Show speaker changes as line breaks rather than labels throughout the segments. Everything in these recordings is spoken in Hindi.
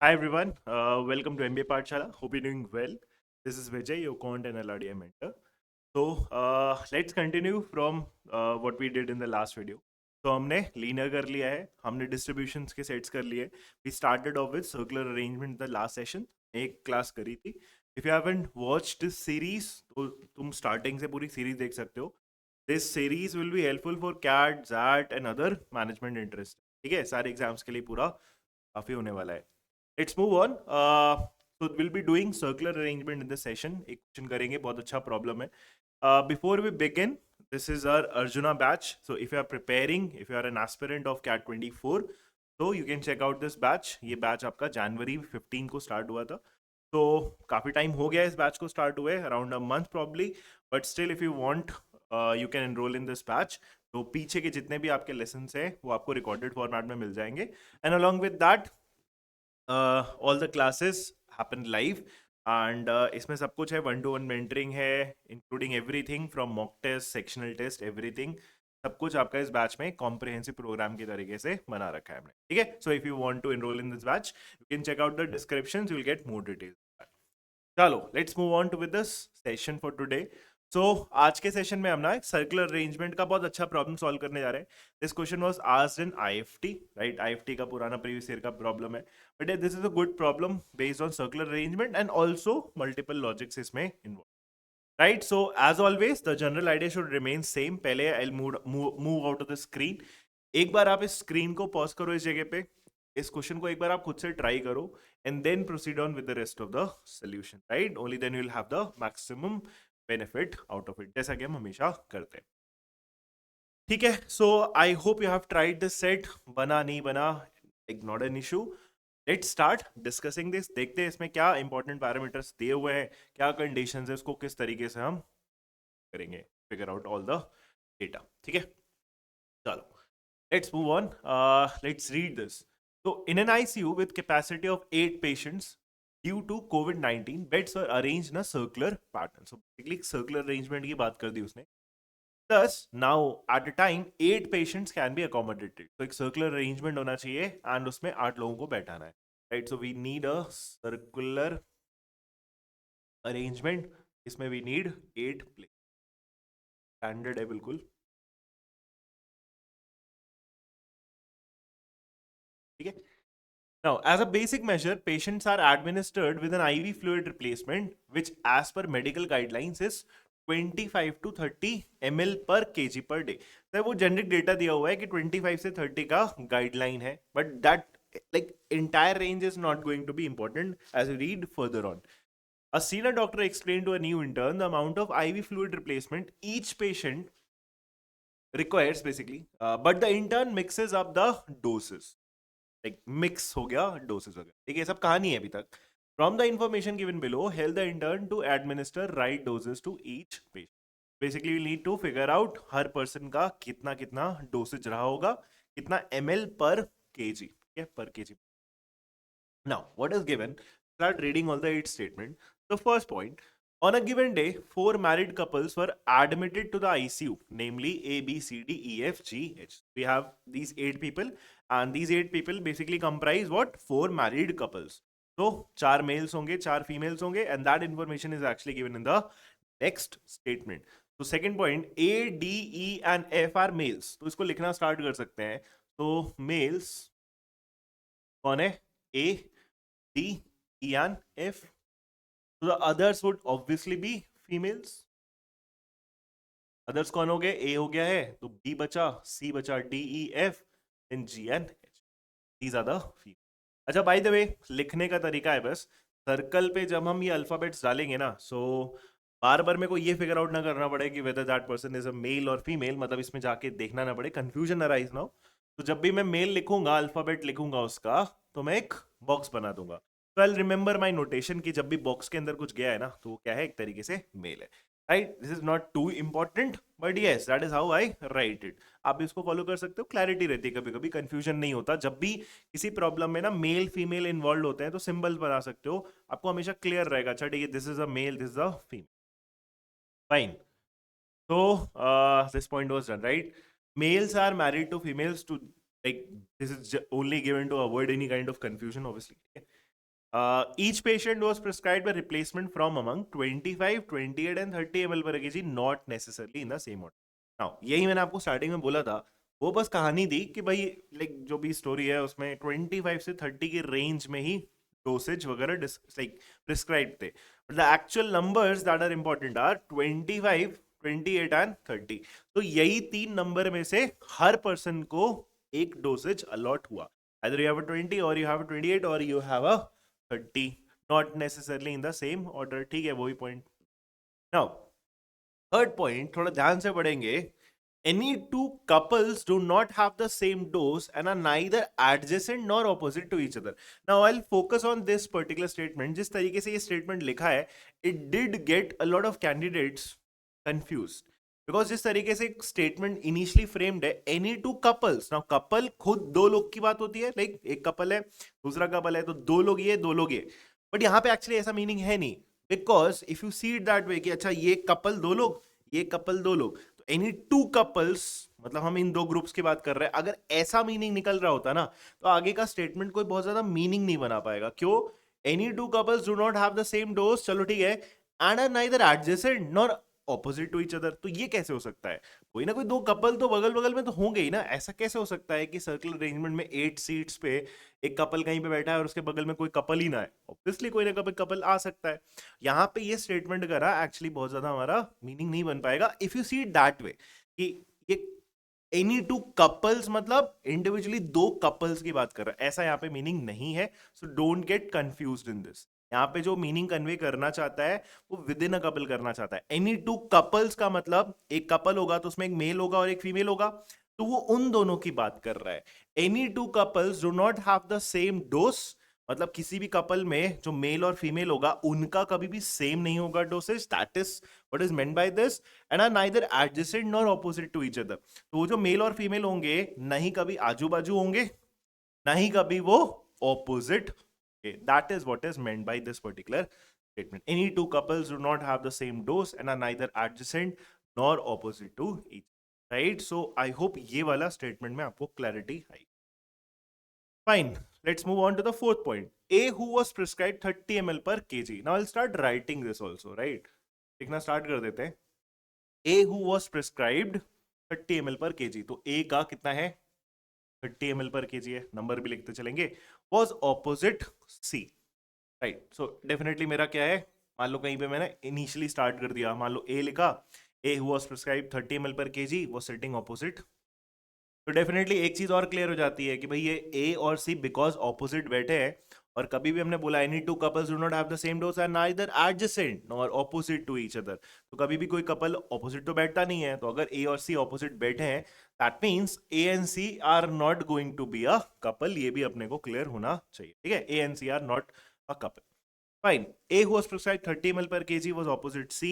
Hi everyone, welcome to MBA Pathshala. Hope you're doing well. This is Vijay, your Quant and LRDI mentor. Let's continue from what we did in the last video. तो हमने लीनियर कर लिया है, हमने डिस्ट्रीब्यूशंस के सेट्स कर लिए. We started off with circular arrangement the last session. एक क्लास करी थी. If you haven't watched this series तो तुम स्टार्टिंग से पूरी सीरीज देख सकते हो. This series will be helpful for CAT XAT and other management interest. ठीक है, सारे एग्जाम्स के लिए पूरा काफी होने वाला है. Let's move on. So we'll be doing circular arrangement in this session. एक क्वेश्चन करेंगे, बहुत अच्छा प्रॉब्लम है. Before we begin, this is our Arjuna batch. So if you are preparing, if you are an aspirant of CAT 24, so you can check out this batch. ये बैच आपका जनवरी 15 को स्टार्ट हुआ था. तो काफ़ी टाइम हो गया इस बैच को स्टार्ट हुए, around a month probably. But still if you want you can enrol in this batch. तो पीछे के जितने भी आपके लेसन हैं वो आपको रिकॉर्डेड फॉर्मेट में मिल जाएंगे. And along with that all the classes happen live and इसमें सब कुछ है. 1-to-1 मेंटरिंग है, including everything from mock test, sectional test, everything. सब कुछ आपका इस बैच में कॉम्प्रिहेंसिव प्रोग्राम के तरीके से बना रखा है हमने. ठीक है, so if you want to enrol in this batch you can check out the description, you will get more details. चलो let's move on to with this session for today. So आज के सेशन में हम ना एक सर्कुलर अरेंजमेंट का बहुत अच्छा प्रॉब्लम सॉल्व करने जा रहे हैं. This question was asked in IFT, right? IFT का पुराना प्रीवियस ईयर का प्रॉब्लम है, but this is a good problem based on circular arrangement and also multiple logics इसमें involve. Right, so as always the general idea should remain same. पहले I move out of the screen. एक बार आप इस स्क्रीन को पॉज करो इस जगह पे, इस क्वेश्चन को एक बार आप खुद से ट्राई करो and then proceed on with the rest of the solution, right? Only then you'll have the maximum benefit out of it, जैसा कि हम हमेशा करते हैं. ठीक है, so I hope you have tried this set. बना नहीं बना, like not an issue. Let's start discussing this. देखते हैं इसमें क्या important parameters दिए हुए हैं, क्या conditions है, उसको किस तरीके से हम करेंगे, figure out all the data. ठीक है, चलो let's move on. Let's read this. So, in an ICU with capacity of 8 patients, due to COVID-19, beds were arranged in a circular pattern. So, basically, circular arrangement की बात कर दी उसने. Thus, now at a time, 8 patients can be accommodated. So, एक circular arrangement होना चाहिए and उसमें 8 लोगों को बैठाना है. Right? So, we need a circular arrangement. इसमें we need 8 places. Standard है बिल्कुल. ठीक है. Now, as a basic measure, patients are administered with an IV fluid replacement, which, as per medical guidelines, is 25 to 30 ml per kg per day. तो वो जेनरिक डेटा दिया हुआ है कि 25 से 30 का गाइडलाइन है, but that like entire range is not going to be important as you read further on. A senior doctor explained to a new intern the amount of IV fluid replacement each patient requires basically, but the intern mixes up the doses. Like mix हो गया डोसेज वगैरह. ठीक है, सब कहानी है अभी तक. From the information given below, help the intern to administer right doses to each patient. Basically we need to figure out हर पर्सन का कितना कितना डोसेज रहा होगा, कितना ml पर kg. ठीक है, पर kg. Now, what is given? Start reading all the 8 statement. The first point, on a given day, 4 married couples were admitted to the ICU, namely A, B, C, D, E, F, G, H. We have these 8 people, and these 8 people basically comprise what? 4 married couples. So, 4 males होंगे, 4 females होंगे, and that information is actually given in the next statement. So, second point, A, D, E, and F are males. तो इसको लिखना start कर सकते हैं. तो males कौन है? A, D, E, and F. So the others would obviously be females. Others कौन हो गए? A हो गया है, तो B बचा, C बचा, D, E, F, then G and H. These are the females. अच्छा, by the way, लिखने का तरीका है बस. सर्कल पे जब हम ये अल्फाबेट्स डालेंगे ना, सो बार बार मेरे को ये फिगर आउट ना करना पड़े कि whether that person is a male और फीमेल, मतलब इसमें जाके देखना ना पड़े, कंफ्यूजन अराइज ना हो. तो जब भी मैं मेल लिखूंगा, अल्फाबेट लिखूंगा उसका, तो मैं एक बॉक्स बना दूंगा. तो आई रिमेंबर माई नोटेशन कि जब भी बॉक्स के अंदर कुछ गया है ना, तो वो क्या है? एक तरीके से मेल है. Right, this is not two important, but yes that is how I right it. आप भी इसको फॉलो कर सकते हो, क्लैरिटी रहती है, कभी कभी कंफ्यूजन नहीं होता. जब भी किसी प्रॉब्लम में ना मेल फीमेल इन्वॉल्व होते हैं तो सिंबल बना सकते हो, आपको हमेशा क्लियर रहेगा. अच्छा ठीक है, this is a male, this is a female. Fine. So this point was done, right? Males are married to females to, like, this is only given to avoid any kind of confusion, obviously. Each patient was prescribed a replacement from among 25, 28 and 30 ml per kg, not necessarily in the same order. Now, यही मैंने आपको स्टार्टिंग में बोला था, वो बस कहानी दी कि भाई लाइक जो भी स्टोरी है उसमें 25 से 30 की रेंज में ही डोसेज वगैरह लाइक प्रिस्क्राइब थे, but the actual numbers that are important are 25, 28 and 30. तो यही तीन नंबर में से हर पर्सन को एक डोसेज अलॉट हुआ. Either you have a 20 or you have a 28 or you have a 30, not necessarily in the same order. ठीक है, वो भी पॉइंट. Now, third point थोड़ा ध्यान से पढ़ेंगे. Any two couples do not have the same dose and are neither adjacent nor opposite to each other. Now I'll focus on this particular statement. जिस तरीके से ये statement लिखा है, it did get a lot of candidates confused. Because जिस तरीके से स्टेटमेंट इनिशियली फ्रेम्ड है, any two couples. Now couple खुद दो लोग की बात होती है, लाइक एक कपल है दूसरा कपल है, तो दो लोग ये दो लोग ये. बट यहाँ पे एक्चुअली ऐसा मीनिंग है नहीं, because if you see it that way कि अच्छा ये कपल दो लोग, ये कपल दो लोग, तो एनी टू कपल्स मतलब हम इन दो ग्रुप्स की बात कर रहे हैं. अगर ऐसा मीनिंग निकल रहा होता ना, तो आगे का स्टेटमेंट कोई बहुत ज्यादा मीनिंग नहीं बना पाएगा. क्यों? Any two couples do not have the same dose, चलो ठीक है, and are neither adjacent nor opposite to each other. तो ये कैसे हो सकता है? कोई ना कोई दो कपल तो बगल बगल में तो होंगे ही ना. ऐसा कैसे हो सकता है कि सर्कुलर अरेंजमेंट में 8 सीट्स पे एक कपल कहीं पे बैठा है और उसके बगल में कोई कपल ही ना है? ऑब्वियसली कोई ना कोई कपल आ सकता है. यहाँ पे ये स्टेटमेंट करा एक्चुअली बहुत ज्यादा हमारा मीनिंग नहीं बन पाएगा if you see it that way कि ये एनी टू कपल्स मतलब इंडिविजुअली दो कपल्स की बात कर रहा है, ऐसा यहाँ पे मीनिंग नहीं है. So don't get confused in this. यहाँ पे जो मीनिंग कन्वे करना चाहता है वो विद इन अ कपल करना चाहता है. एनी टू कपल्स का मतलब एक कपल होगा तो उसमें एक मेल होगा और एक फीमेल होगा, तो वो उन दोनों की बात कर रहा है. Any two couples do not have the same dose, मतलब किसी भी कपल में जो मेल और फीमेल होगा उनका कभी भी सेम नहीं होगा dosage. That is what is meant by this. And are neither adjacent nor opposite to each other. तो वो जो मेल और फीमेल होंगे नहीं कभी आजू बाजू होंगे, नहीं कभी वो opposite. Okay, that is what is meant by this particular statement. Any two couples do not have the same dose and are neither adjacent nor opposite to each. Right? So I hope ये वाला statement में आपको clarity I. Fine. Let's move on to the fourth point. A who was prescribed 30 ml per kg. Now I'll start writing this also. Right? लिखना start कर देते हैं. A who was prescribed 30 ml per kg. तो A का कितना है? 30 ml पर kg है, नंबर भी लिखते चलेंगे. was opposite C. Right. So definitely मेरा क्या है, मान लो कहीं पे मैंने इनिशियली स्टार्ट कर दिया, मान लो A लिखा, A who was prescribed 30 ml per kg was sitting opposite. तो डेफिनेटली एक चीज और क्लियर हो जाती है कि भाई ये A और C बिकॉज ऑपोजिट बैठे हैं, और कभी भी हमने बोला any two couples do not have the same dose and neither adjacent nor opposite to each other. तो कभी भी कोई कपल ऑपोजिट तो बैठता नहीं है, तो अगर A और C ऑपोजिट बैठे हैं that means A and C are not going to be a couple. ये भी अपने को क्लियर होना चाहिए. ठीक है, A and C are not a couple. Fine. A who was prescribed 30 ml per kg was opposite C,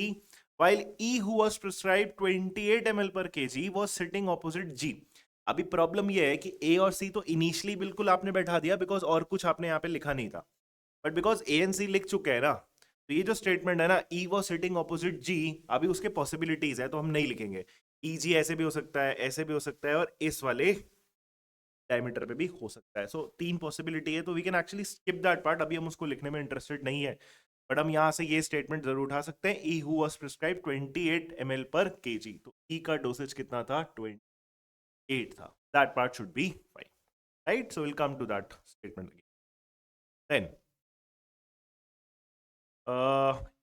while E who was prescribed 28 ml per kg was sitting opposite G. अभी प्रॉब्लम ये है कि A और C तो इनिशियली बिल्कुल आपने बैठा दिया बिकॉज और कुछ आपने यहाँ पे लिखा नहीं था, but because A and C लिख चुके हैं ना, तो ये जो स्टेटमेंट है ना E was sitting opposite G, अभी उसके पॉसिबिलिटीज है तो हम नहीं लिखेंगे. EG ऐसे भी हो सकता है, ऐसे भी हो सकता है, और इस वाले डायमीटर पे भी हो सकता है. सो तीन पॉसिबिलिटी है, तो we can actually skip that part. अभी हम उसको लिखने में इंटरेस्टेड नहीं है, बट हम यहाँ से ये स्टेटमेंट जरूर उठा सकते हैं. E who was prescribe 28 ml पर केजी, तो ई का डोसेज कितना था? 28 था. That part should be fine. Right, so will come to that statement again. Then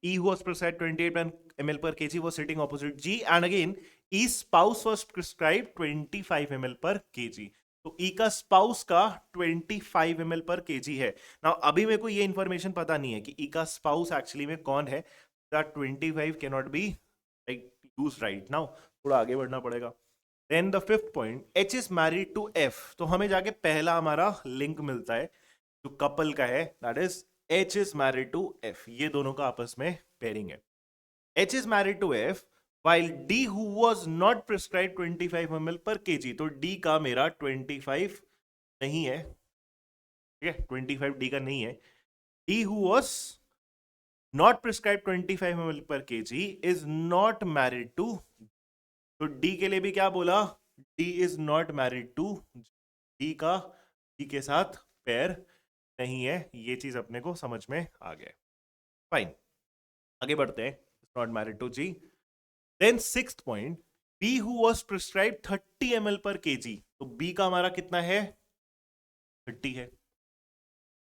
E who was prescribed 28 ml per kg was sitting opposite G, and again E's spouse was prescribed 25 ml per kg. तो E का स्पाउस का 25 ml पर kg है. नाउ अभी मेरे को ये इंफॉर्मेशन पता नहीं है कि E का स्पाउस एक्चुअली में कौन है. That 25 can not be like used right now, थोड़ा आगे बढ़ना पड़ेगा. Then the fifth point, H is married to F. तो हमें जाके पहला हमारा लिंक मिलता है जो कपल का है, that is H is married to F. ये दोनों का आपस में पेयरिंग है. H is married to F, while D who was not prescribed 25 ml per kg. तो D का मेरा 25 नहीं है. ठीक है, 25 D का नहीं है. D who was not prescribed 25 ml per kg is not married to. तो D के लिए भी क्या बोला? D is not married to. D का D के साथ पेयर नहीं है, ये चीज अपने को समझ में आ गया। फाइन, आगे बढ़ते हैं। Not married to G. Then sixth point, B who was prescribe 30 ml पर केजी। तो बी का हमारा कितना है? 30 है,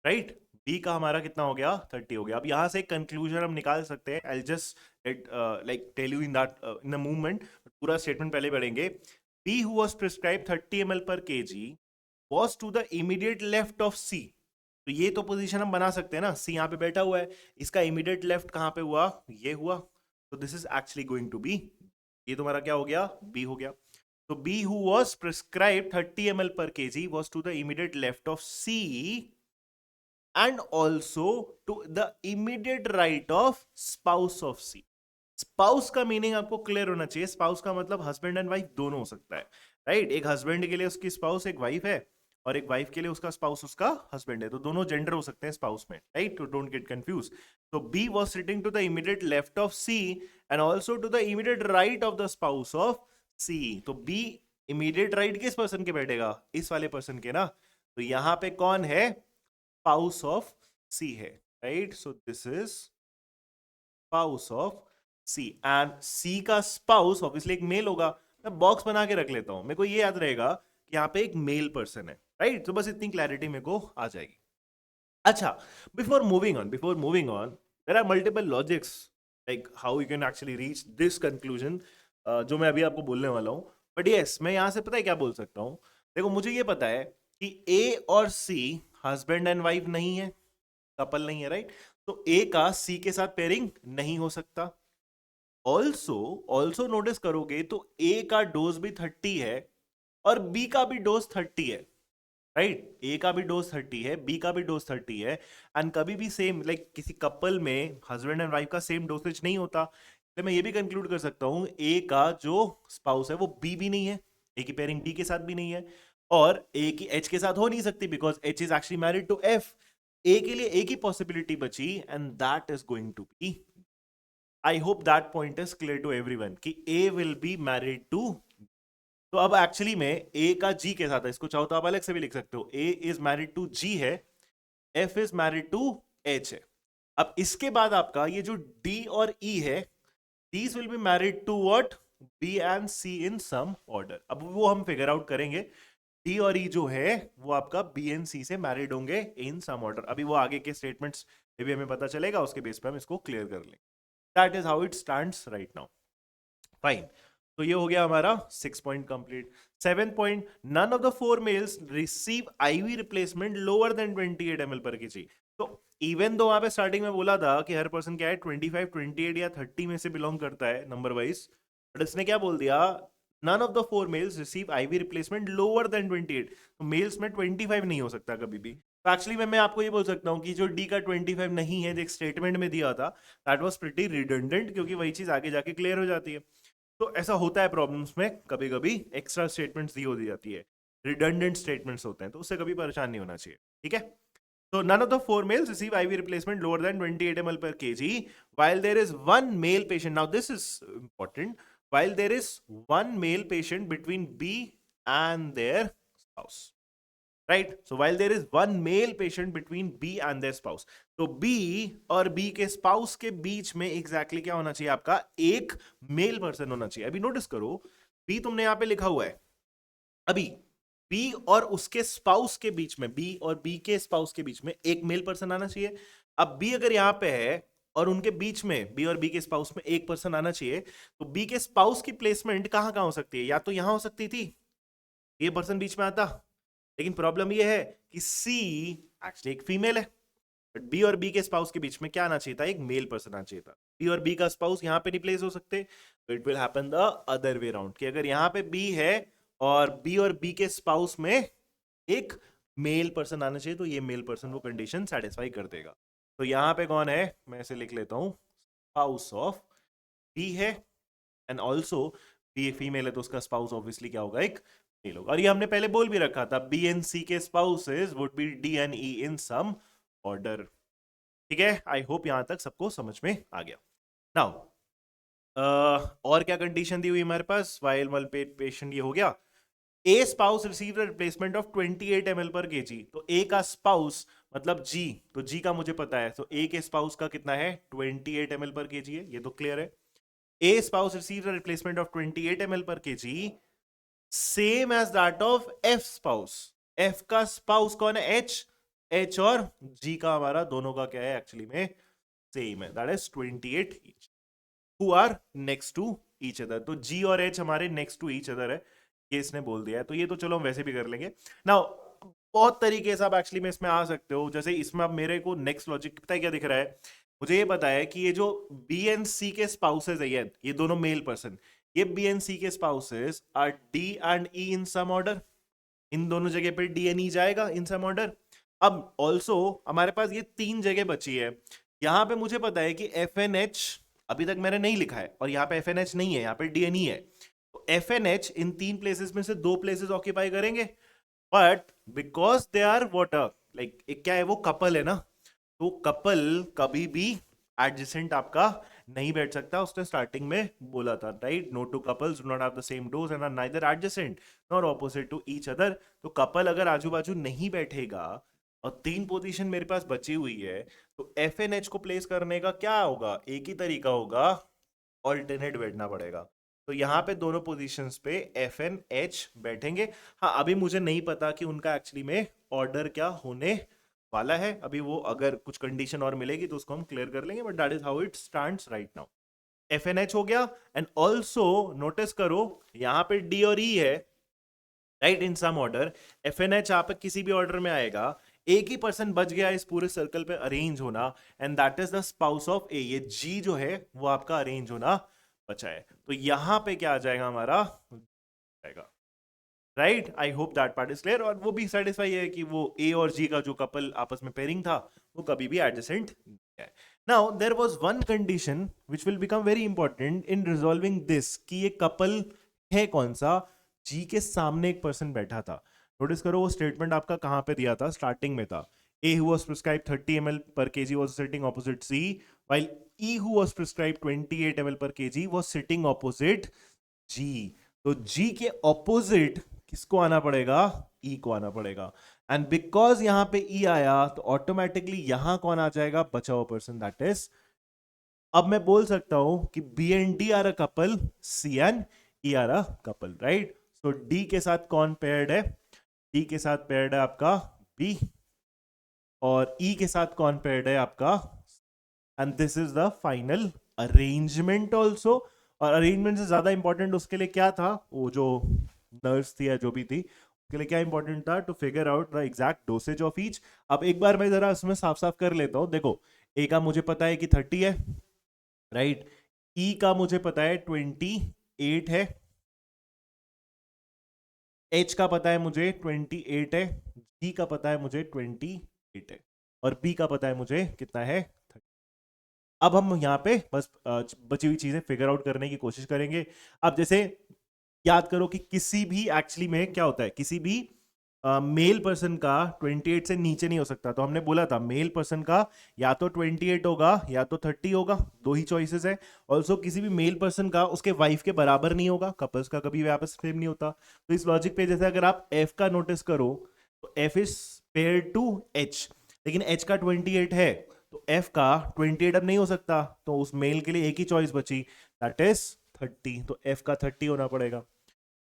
राइट। बी का हमारा कितना हो गया? 30 हो गया। अब यहां से एक कंक्लूजन हम निकाल सकते हैं। I just like tell you in that in the movement, पूरा स्टेटमेंट पहले पढ़ेंगे। B who was prescribe 30 ml पर KG was to the immediate left of C. तो ये तो पोजीशन हम बना सकते हैं ना, सी यहाँ पे बैठा हुआ है, इसका इमीडिएट लेफ्ट कहां पे हुआ? ये हुआ। तो this is actually going to be, ये तुम्हारा क्या हो गया? बी हो गया। तो B who was prescribe 30 ml पर KG was to the immediate left of C and also to the immediate right of spouse of C. Spouse का मीनिंग आपको क्लियर होना चाहिए। स्पाउस का मतलब हस्बैंड एंड वाइफ दोनों हो सकता है, राइट। एक हस्बैंड के लिए उसकी स्पाउस एक वाइफ है, और एक वाइफ के लिए उसका स्पाउस उसका हस्बैंड है। तो दोनों जेंडर हो सकते हैं स्पाउस में, राइट। तो डोंट गेट कंफ्यूज। तो B was sitting to the immediate left of C and also to the immediate right of the spouse of C. तो बी इमीडिएट राइट किस पर्सन के बैठेगा? इस वाले पर्सन के ना। तो यहां पे कौन है? स्पाउस ऑफ सी है, right. So this is spouse of C, and C का स्पाउस ऑब्वियसली एक मेल होगा। मैं बॉक्स बना के रख लेता हूं, मेरे को ये याद रहेगा कि यहाँ पे एक मेल पर्सन है, राइट। तो बस इतनी क्लैरिटी मेरे को आ जाएगी। अच्छा, before moving on there are multiple logics like how you can actually reach this conclusion, जो मैं अभी आपको बोलने वाला हूं। बट यस, मैं यहां से पता है क्या बोल सकता हूं? देखो, मुझे ये पता है कि ए और सी हस्बैंड एंड वाइफ नहीं है, कपल नहीं है, राइट। तो ए का सी के साथ पेयरिंग नहीं हो सकता। ऑल्सो नोटिस करोगे तो ए का डोज भी 30 है और बी का भी डोज 30 है, राइट। ए का भी डोज 30 है, बी का भी डोज 30 है। एंड कभी भी सेम लाइक किसी कपल में हस्बैंड एंड वाइफ का सेम डोसेज नहीं होता। तो मैं ये भी कंक्लूड कर सकता हूं ए का जो स्पाउस है वो बी भी नहीं है, ए की पेयरिंग बी के साथ भी नहीं है, और ए की एच के साथ हो नहीं सकती because H is actually married to F. A के लिए एक ही पॉसिबिलिटी बची and that is going to be, I hope that point is clear to everyone कि A will be married to. तो अब एक्चुअली में ए का जी के साथ है, इसको चाहो तो आप अलग से भी लिख सकते हो। A is married to G है, F is married to H है। अब इसके बाद आपका ये जो डी और ई है, these will be married to what? B and C in some order. अब वो हम फिगर आउट करेंगे। डी और ई जो है वो आपका बी एंड सी से मैरिड होंगे इन सम ऑर्डर। अभी वो आगे के स्टेटमेंट्स भी हमें पता चलेगा, उसके बेस पे हम इसको क्लियर कर लेंगे। That is how it stands right now. Fine, तो ये हो गया हमारा 6 point complete. 7 point, none of the 4 males receive IV replacement lower than 28 ml पर केजी। तो इवन दो वहां पे स्टार्टिंग में बोला था कि हर पर्सन क्या है 25, 28 या 30 में से बिलोंग करता है नंबर वाइज, बट इसने क्या बोल दिया? None of the 4 males receive IV replacement lower than 28। तो मेल्स में 25 नहीं हो सकता कभी भी। तो एक्चुअली मैं आपको ये बोल सकता हूँ कि जो डी का 25 नहीं है, जो एक स्टेटमेंट में दिया था, दैट वाज प्रीटी रिडंडेंट, क्योंकि वही चीज आगे जाके क्लियर हो जाती है। तो ऐसा होता है प्रॉब्लम्स में, कभी कभी एक्स्ट्रा स्टेटमेंट्स दी हो दी जाती है, रिडंडेंट स्टेटमेंट्स होते हैं, तो उससे कभी परेशान नहीं होना चाहिए, ठीक है। So none of the 4 males receive IV replacement lower than 28 ml per kg, while there is one male patient. Now this is important. While there is one male patient between B and their spouse. Right. So while there is one male patient between B and their spouse. तो बी और बी के स्पाउस के बीच में एग्जैक्टली क्या होना चाहिए? आपका एक मेल पर्सन होना चाहिए। अभी नोटिस करो, बी तुमने यहां पे लिखा हुआ है, अभी बी और उसके स्पाउस के बीच में, बी और बी के स्पाउस के बीच में एक मेल पर्सन आना चाहिए। अब बी अगर यहां पे है और उनके बीच में, बी और बी के स्पाउस में एक पर्सन आना चाहिए, तो बी के स्पाउस की प्लेसमेंट कहां कहां हो सकती है? या तो यहां हो सकती थी, ये पर्सन बीच में आता, लेकिन प्रॉब्लम ये है कि सी एक्चुअली एक फीमेल है, बट बी और बी के स्पाउस के बीच में क्या आना चाहिए था? एक मेल पर्सन आना चाहिए था। बी और बी का स्पाउस यहां पे नहीं प्लेस हो सकते, तो it will happen the other way round, कि अगर यहां पे बी है और बी के स्पाउस में एक मेल पर्सन आना चाहिए, तो ये मेल पर्सन वो कंडीशन सेटिस्फाई कर देगा। तो यहां पे कौन है? मैं इसे लिख लेता हूं, स्पाउस ऑफ बी है, एंड ऑल्सो बी फीमेल है तो उसका स्पाउस ऑब्वियसली क्या होगा? एक मेल होगा। और ये हमने पहले बोल भी रखा था, बी एंड सी के spouses would be D and E in some order, ठीक है। आई होप यहां तक सबको समझ में आ गया। नाउ और क्या कंडीशन दी हुई हमारे पास? वाइल वन पेशेंट, ये हो गया। A spouse receive replacement of 28 ml पर केजी। तो ए का स्पाउस मतलब जी, तो जी का मुझे पता है, तो ए के स्पाउस का कितना है 28 ml पर केजी है, ये तो क्लियर है. A spouse receive replacement of 28 ml पर KG same as that of F spouse. F का स्पाउस कौन है, एच. एच और जी का हमारा दोनों का क्या है एक्चुअली में सेम है, that is 28 each, who are next to each other. तो जी और एच हमारे नेक्स्ट टू ईच अदर है, ये इसने बोल दिया है. तो ये तो चलो हम वैसे भी कर लेंगे. नाउ बहुत तरीके से आप एक्चुअली में इसमें आ सकते हो. जैसे इसमें अब मेरे को नेक्स्ट लॉजिक पता है क्या दिख रहा है, मुझे ये पता है कि ये जो बी एंड सी के स्पाउसेस है, ये दोनों मेल पर्सन, ये बी एंड सी के spouses are D and E in some order. इन दोनों जगह पे डी एन ई जाएगा इन सम ऑर्डर. अब ऑल्सो हमारे पास ये तीन जगह बची है. यहां पे मुझे पता है कि एफ एन एच अभी तक मैंने नहीं लिखा है, और यहाँ पे एफ एन एच नहीं है, यहाँ पे डी एन ई है. तो एफ एन एच इन तीन प्लेसेस में से दो प्लेसेस ऑक्यूपाई करेंगे. But because they are water, like एक क्या है, वो कपल है ना, तो कपल कभी भी एडजेसेंट आपका नहीं बैठ सकता. उसने स्टार्टिंग में बोला था, right, no two couples do not have the same dose and are neither adjacent nor opposite to each other. तो कपल अगर आजू बाजू नहीं बैठेगा और तीन पोजीशन मेरे पास बची हुई है, तो एफ एन एच को प्लेस करने का क्या होगा, एक ही तरीका होगा, ऑल्टरनेट बैठना पड़ेगा. तो यहाँ पे दोनों पोजीशंस पे एफ एन एच बैठेंगे. हाँ, अभी मुझे नहीं पता कि उनका एक्चुअली में ऑर्डर क्या होने वाला है. अभी वो अगर कुछ कंडीशन और मिलेगी तो उसको हम क्लियर कर लेंगे, but that is how it stands right now. F N H हो गया. एंड ऑल्सो नोटिस करो यहाँ पे डी और ई है, right, in some order. F N H आप किसी भी ऑर्डर में आएगा. एक ही पर्सन बच गया इस पूरे सर्कल पे अरेंज होना, and that is the spouse of A. ये जी जो है वो आपका अरेंज होना बचा है. तो यहां पे क्या आ जाएगा हमारा, जाएगा, right. I hope that part is clear. और वो भी सेटिस्फाई है कि वो ए और जी का जो कपल आपस में पेयरिंग था वो कभी भी एडजेसेंट नहीं है. Now there was one condition which will become very important in resolving this, कि ये कपल है कौन सा, जी के सामने एक पर्सन बैठा था. नोटिस करो वो स्टेटमेंट आपका कहां पे दिया था, स्टार्टिंग में था. A who was prescribed 30 ml per kg was sitting opposite C, while E who was prescribed 28 ml per kg was sitting opposite G. तो G के ऑपोजिट किसको आना पड़ेगा, E को आना पड़ेगा. एंड बिकॉज यहां पे E आया तो ऑटोमेटिकली यहां कौन आ जाएगा, बचा हुआ पर्सन, दैट इज. अब मैं बोल सकता हूं कि B and D are a couple, C and E are a couple, right. So D के साथ कौन पेयर्ड है, डी के साथ पेयर्ड है आपका बी, और ई के साथ कौन पेयर्ड है आपका. And this is the final arrangement also. और अरेंजमेंट से ज्यादा इंपॉर्टेंट उसके लिए क्या था, वो जो नर्स थी या जो भी थी उसके लिए क्या इंपॉर्टेंट था, to figure out the exact dosage of each. अब एक बार मैं जरा इसमें साफ साफ कर लेता हूं. देखो, ए का मुझे पता है कि 30 है, राइट. ई का मुझे पता है 28 है, एच का पता है मुझे 28 है, जी का पता है मुझे 28 है, और बी का पता है मुझे कितना है 30. अब हम यहाँ पे बस बची हुई चीजें फिगर आउट करने की कोशिश करेंगे. अब जैसे याद करो कि किसी भी एक्चुअली में क्या होता है, किसी भी मेल पर्सन का 28 से नीचे नहीं हो सकता. तो हमने बोला था मेल पर्सन का या तो 28 होगा या तो 30 होगा, दो ही चॉइसेस है. ऑल्सो किसी भी मेल पर्सन का उसके वाइफ के बराबर नहीं होगा, कपल्स का कभी आपस सेम नहीं होता. तो इस लॉजिक पे जैसे अगर आप एफ का नोटिस करो तो F is pair to H, लेकिन एच का 28 है तो एफ का 28 अब नहीं हो सकता, तो उस मेल के लिए एक ही चॉइस बची, दैट इज 30. तो एफ का 30 होना पड़ेगा.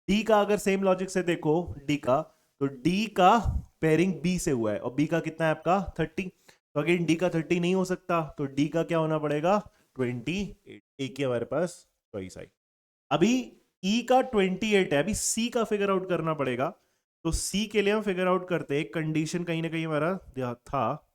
डी का अगर सेम लॉजिक से देखो, डी का, तो डी का पेयरिंग बी से हुआ है और बी का कितना है आपका 30. तो अगेन डी का 30 नहीं हो सकता, तो डी का क्या होना पड़ेगा 28. एक ही हमारे पास चॉइस आई. अभी ई का 28 है, अभी सी का फिगर आउट करना पड़ेगा. तो सी के लिए हम फिगर आउट करते हैं, कंडीशन कहीं ना कहीं हमारा था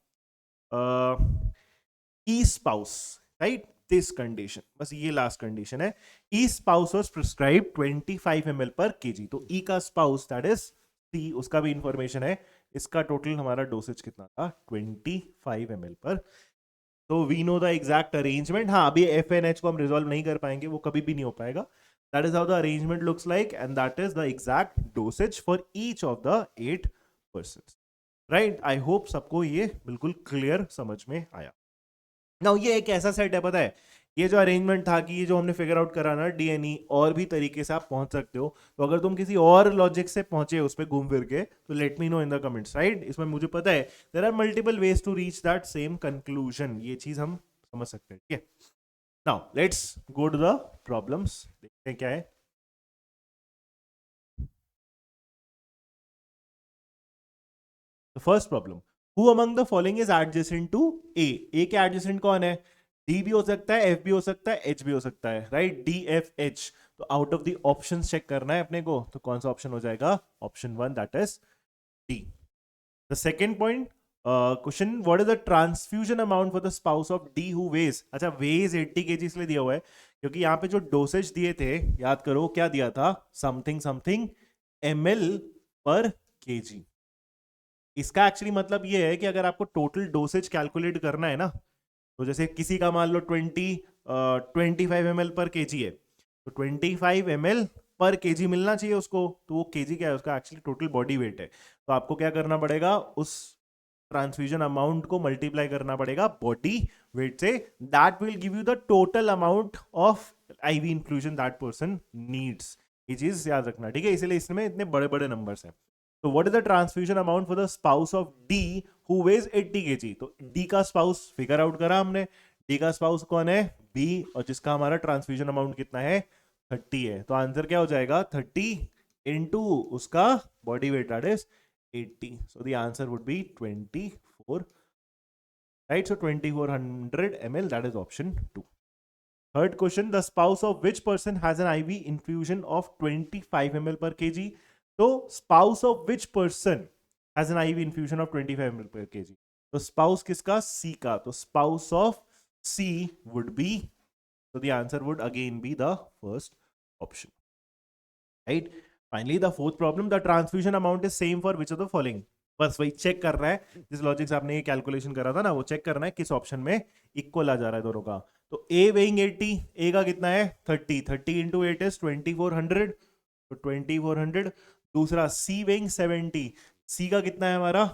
ई स्पाउस, राइट. दिस कंडीशन, बस ये लास्ट कंडीशन है. ई स्पाउस वाज प्रिस्क्राइब 25 ml पर केजी. तो ई का स्पाउस दैट इज सी, उसका भी इंफॉर्मेशन है. इसका टोटल हमारा डोसेज कितना था 25 ml पर. तो we know the exact arrangement. हाँ, अभी एफ एन एच को हम रिजॉल्व नहीं कर पाएंगे, वो कभी भी नहीं हो पाएगा. That is how the arrangement looks like, and that is the exact dosage for each of the 8 persons, right. I hope सबको ये बिल्कुल क्लियर समझ में आया. नाउ ये एक ऐसा सेट है, पता है, ये जो अरेंजमेंट था कि ये जो हमने फिगर आउट करा ना डीएनई, और भी तरीके से आप पहुंच सकते हो। तो अगर तुम किसी और लॉजिक से पहुंचे उस पर घूम फिर के, तो let me know in the comments, right. इसमें मुझे पता है there are multiple ways to reach that same conclusion, ये चीज हम समझ सकते हैं, ठीक है। Now let's go to the problems, देखते हैं क्या है। The first problem, who among the following is adjacent to A? A के adjacent कौन है? D भी हो सकता है, F भी हो सकता है, H भी हो सकता है, राइट। D, F, H। तो out of the options check करना है अपने को, तो कौन सा ऑप्शन हो जाएगा? Option one, that is D। The second point, question, what is the transfusion amount for the spouse of D who weighs? अच्छा, वेज 80 kg इसलिए दिया हुआ है क्योंकि यहाँ पे जो डोसेज दिए थे, याद करो क्या दिया था, समथिंग समथिंग ml पर kg। इसका एक्चुअली मतलब ये है कि अगर आपको टोटल डोसेज कैलकुलेट करना है ना, तो जैसे किसी का मान लो 25 ml पर केजी है, तो 25 ml पर केजी मिलना चाहिए उसको, तो वो केजी क्या है, उसका एक्चुअली टोटल बॉडी वेट है। तो आपको क्या करना पड़ेगा, उस ट्रांसफ्यूजन अमाउंट को मल्टीप्लाई करना पड़ेगा बॉडी वेट से, that will give you the total amount of IV infusion that person needs. ये चीज याद रखना, ठीक है, इसलिए इसमें इतने बड़े बड़े नंबर्स हैं। तो what is the transfusion amount for the spouse of D who weighs 80 kg? तो डी का स्पाउस फिगर आउट करा हमने, डी का स्पाउस कौन है? बी, और जिसका हमारा ट्रांसफ्यूजन अमाउंट कितना है? 30 है। तो आंसर क्या हो जाएगा? 30 इनटू उसका body weight, that is 80। So the answer would be 24, right. So 2400 ml, that is option 2। Third question, the spouse of which person has an IV infusion of 25 ml per kg? तो spouse of which person has an IV infusion of 25 ml per kg? तो spouse किसका? C का। तो spouse of C would be, so the answer would again be the first option, right? Finally, the fourth problem, the transfusion amount is same for which of the following? बस वही चेक कर रहा है, जिस लॉजिक से आपने ये कैलकुलेशन करा था ना, वो चेक करना है किस ऑप्शन में इक्वल आ जा रहा है दोनों का। तो A वेइंग 80, A का कितना है? 30, 30 इंटू 8 इज 2400, तो 2400। दूसरा C वेइंग 70, C का कितना है हमारा?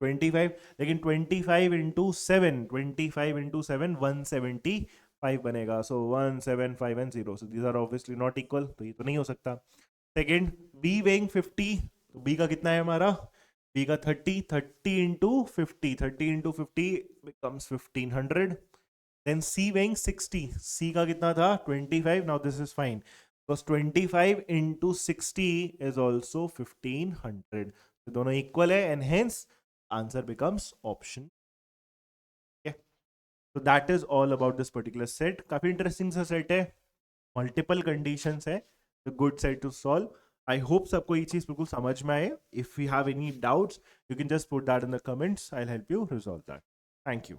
25, लेकिन 25 इंटू 7, 25 इंटू 7 175 बनेगा। So 175 and 0, so these are obviously not equal, तो ये तो नहीं हो सकता। सेकेंड, बी वेइंग 50, तो बी का कितना है हमारा? बी का 30, 30 into 50, 30 into 50 becomes 1500। Then C weighing 60, C का कितना था? 25। Now this is fine because 25 into 60 इज ऑल्सो 1500, तो दोनों इक्वल है and hence answer becomes option. तो that is all about this particular set. काफी इंटरेस्टिंग सा सेट है, मल्टीपल कंडीशंस है, good set to solve. I hope सबको ये चीज बिल्कुल समझ में आए। If you have any doubts, you can just put that in the comments, I will help you resolve that. Thank you.